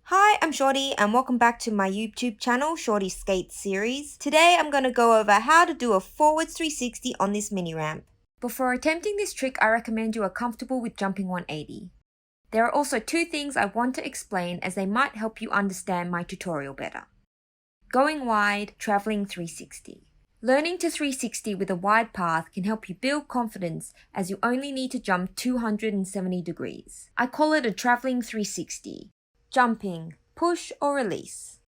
Hi, I'm Shorty and welcome back to my YouTube channel, Shorty Skate Series. Today I'm going to go over how to do a forwards 360 on this mini ramp. Before attempting this trick, I recommend you are comfortable with jumping 180. There are also two things I want to explain as they might help you understand my tutorial better. Going wide, traveling 360. Learning to 360 with a wide path can help you build confidence as you only need to jump 270 degrees. I call it a traveling 360. Jumping, push or release.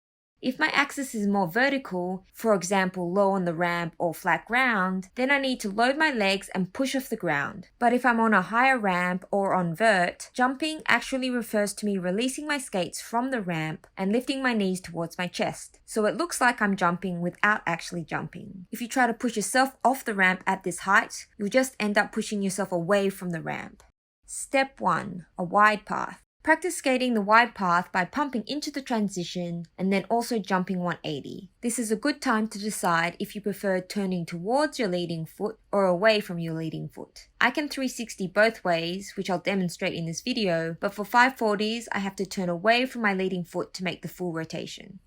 If my axis is more vertical, for example low on the ramp or flat ground, then I need to load my legs and push off the ground. But if I'm on a higher ramp or on vert, jumping actually refers to me releasing my skates from the ramp and lifting my knees towards my chest. So it looks like I'm jumping without actually jumping. If you try to push yourself off the ramp at this height, you'll just end up pushing yourself away from the ramp. Step 1. A wide path. Practice skating the wide path by pumping into the transition and then also jumping 180. This is a good time to decide if you prefer turning towards your leading foot or away from your leading foot. I can 360 both ways, which I'll demonstrate in this video, but for 540s I have to turn away from my leading foot to make the full rotation.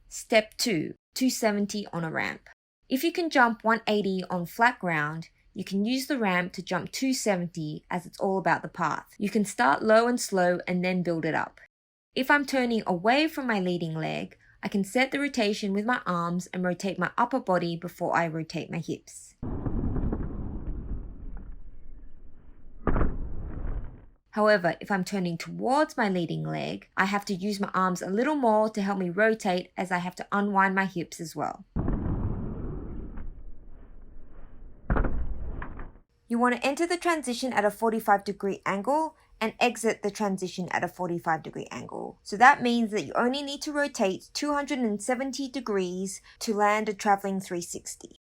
Step 2. 270 on a ramp. If you can jump 180 on flat ground, you can use the ramp to jump 270 as it's all about the path. You can start low and slow and then build it up. If I'm turning away from my leading leg, I can set the rotation with my arms and rotate my upper body before I rotate my hips. However, if I'm turning towards my leading leg, I have to use my arms a little more to help me rotate as I have to unwind my hips as well. You want to enter the transition at a 45-degree angle and exit the transition at a 45-degree angle. So that means that you only need to rotate 270 degrees to land a traveling 360.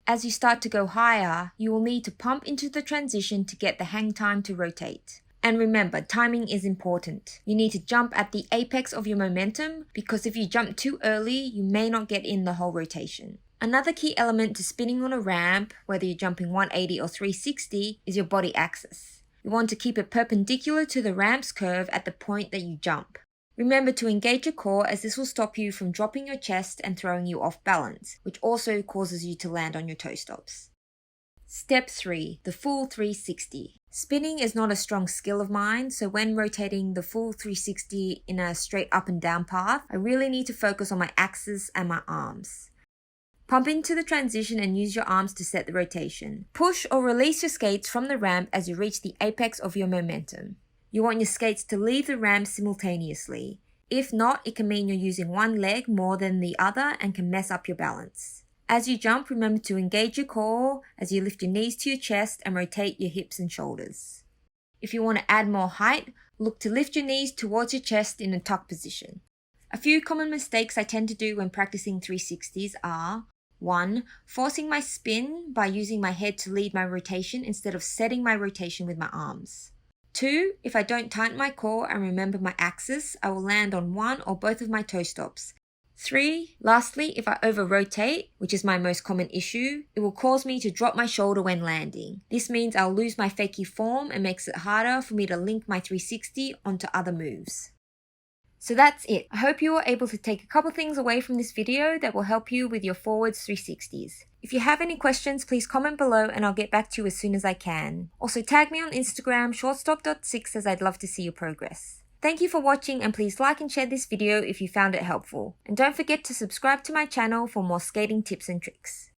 As you start to go higher, you will need to pump into the transition to get the hang time to rotate. And remember, timing is important. You need to jump at the apex of your momentum because if you jump too early, you may not get in the whole rotation. Another key element to spinning on a ramp, whether you're jumping 180 or 360, is your body axis. You want to keep it perpendicular to the ramp's curve at the point that you jump. Remember to engage your core as this will stop you from dropping your chest and throwing you off balance, which also causes you to land on your toe stops. Step 3. The full 360. Spinning is not a strong skill of mine, so when rotating the full 360 in a straight up and down path, I really need to focus on my axis and my arms. Pump into the transition and use your arms to set the rotation. Push or release your skates from the ramp as you reach the apex of your momentum. You want your skates to leave the ramp simultaneously. If not, it can mean you're using one leg more than the other and can mess up your balance. As you jump, remember to engage your core as you lift your knees to your chest and rotate your hips and shoulders. If you want to add more height, look to lift your knees towards your chest in a tuck position. A few common mistakes I tend to do when practicing 360s are 1. Forcing my spin by using my head to lead my rotation instead of setting my rotation with my arms. 2. If I don't tighten my core and remember my axis, I will land on one or both of my toe stops. 3. Lastly, if I over-rotate, which is my most common issue, it will cause me to drop my shoulder when landing. This means I'll lose my fakie form and makes it harder for me to link my 360 onto other moves. So that's it. I hope you were able to take a couple things away from this video that will help you with your forwards 360s. If you have any questions, please comment below and I'll get back to you as soon as I can. Also tag me on Instagram, shortstop.6, as I'd love to see your progress. Thank you for watching and please like and share this video if you found it helpful. And don't forget to subscribe to my channel for more skating tips and tricks.